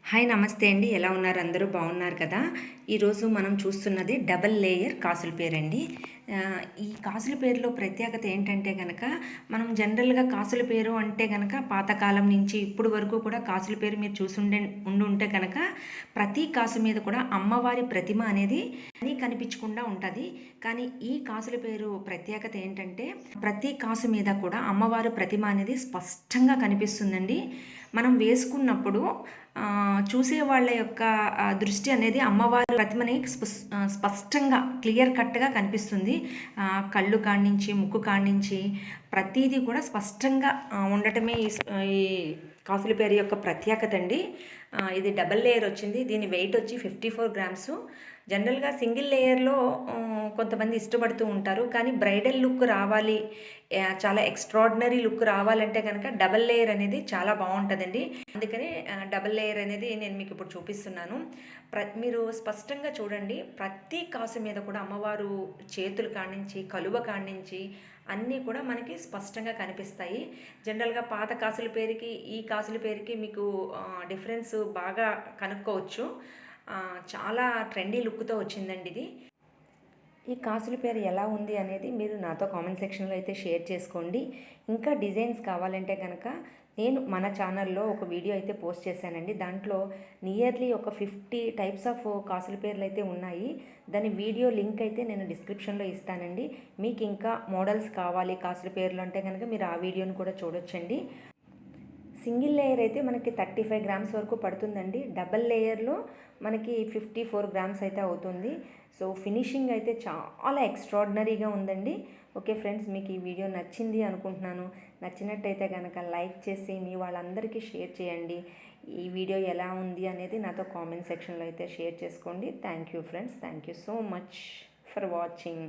Hi నమస్తే అండి. ఎలా ఉన్నారు? అందరూ బాగున్నారు కదా? ఈరోజు మనం చూస్తున్నది డబల్ లేయర్ కాసుల పేరండి. ఈ కాసుల పేరులో ప్రత్యేకత ఏంటంటే గనక, మనం జనరల్‌గా కాసుల పేరు అంటే గనక పాతకాలం నుంచి ఇప్పుడు వరకు కూడా కాసుల పేరు మీరు ఉండుంటే గనక ప్రతి కాసు మీద కూడా అమ్మవారి ప్రతిమ అనేది కనిపించకుండా ఉంటది. కానీ ఈ కాసుల పేరు ప్రత్యేకత ఏంటంటే, ప్రతి కాసు మీద కూడా అమ్మవారి ప్రతిమ అనేది స్పష్టంగా కనిపిస్తుందండి. మనం వేసుకున్నప్పుడు చూసే వాళ్ళ యొక్క దృష్టి అనేది అమ్మవారి ప్రతిమని స్పష్టంగా క్లియర్ కట్‌గా కనిపిస్తుంది. కళ్ళు కాడ్నించి, ముక్కు కాడ్నించి ప్రతీది కూడా స్పష్టంగా ఉండటమే ఈ కాసుల పేరు యొక్క ప్రత్యేకత అండి. ఇది డబుల్ లేయర్ వచ్చింది. దీని వెయిట్ వచ్చి 54 గ్రామ్స్. జనరల్‌గా సింగిల్ లేయర్‌లో కొంతమంది ఇష్టపడుతూ ఉంటారు. కానీ బ్రైడల్ లుక్ రావాలి, చాలా ఎక్స్ట్రార్డినరీ లుక్ రావాలంటే కనుక డబల్ లేయర్ అనేది చాలా బాగుంటుందండి. అందుకని డబల్ లేయర్ అనేది నేను మీకు ఇప్పుడు చూపిస్తున్నాను. మీరు స్పష్టంగా చూడండి. ప్రతి కాసు మీద కూడా అమ్మవారు చేతులు కాడ్నించి, కలువ కాడ్నించి అన్నీ కూడా మనకి స్పష్టంగా కనిపిస్తాయి. జనరల్‌గా పాత కాసుల పేరుకి, ఈ కాసుల పేరుకి మీకు డిఫరెన్స్ బాగా కనుక్కోవచ్చు. చాలా ట్రెండీ లుక్‌తో వచ్చిందండి ఇది. ఈ కాసుల పేరు ఎలా ఉంది అనేది మీరు నాతో కామెంట్ సెక్షన్లో అయితే షేర్ చేసుకోండి. ఇంకా డిజైన్స్ కావాలంటే కనుక నేను మన ఛానల్లో ఒక వీడియో అయితే పోస్ట్ చేశానండి. దాంట్లో నియర్లీ ఒక 50 టైప్స్ ఆఫ్ కాసుల పేర్లు అయితే ఉన్నాయి. దాని వీడియో లింక్ అయితే నేను డిస్క్రిప్షన్లో ఇస్తానండి. మీకు ఇంకా మోడల్స్ కావాలి కాసుల పేర్లు అంటే కనుక మీరు ఆ వీడియోని కూడా చూడొచ్చండి. సింగిల్ లేయర్ అయితే మనకి 35 గ్రామ్స్ వరకు పడుతుందండి. డబల్ లేయర్లో మనకి 54 గ్రామ్స్ అయితే అవుతుంది. సో ఫినిషింగ్ అయితే చాలా ఎక్స్ట్రాడినరీగా ఉందండి. ఓకే ఫ్రెండ్స్, మీకు ఈ వీడియో నచ్చింది అనుకుంటున్నాను. నచ్చినట్టయితే కనుక లైక్ చేసి మీ వాళ్ళందరికీ షేర్ చేయండి. ఈ వీడియో ఎలా ఉంది అనేది నాతో కామెంట్ సెక్షన్లో అయితే షేర్ చేసుకోండి. Thank you friends. Thank you so much for watching.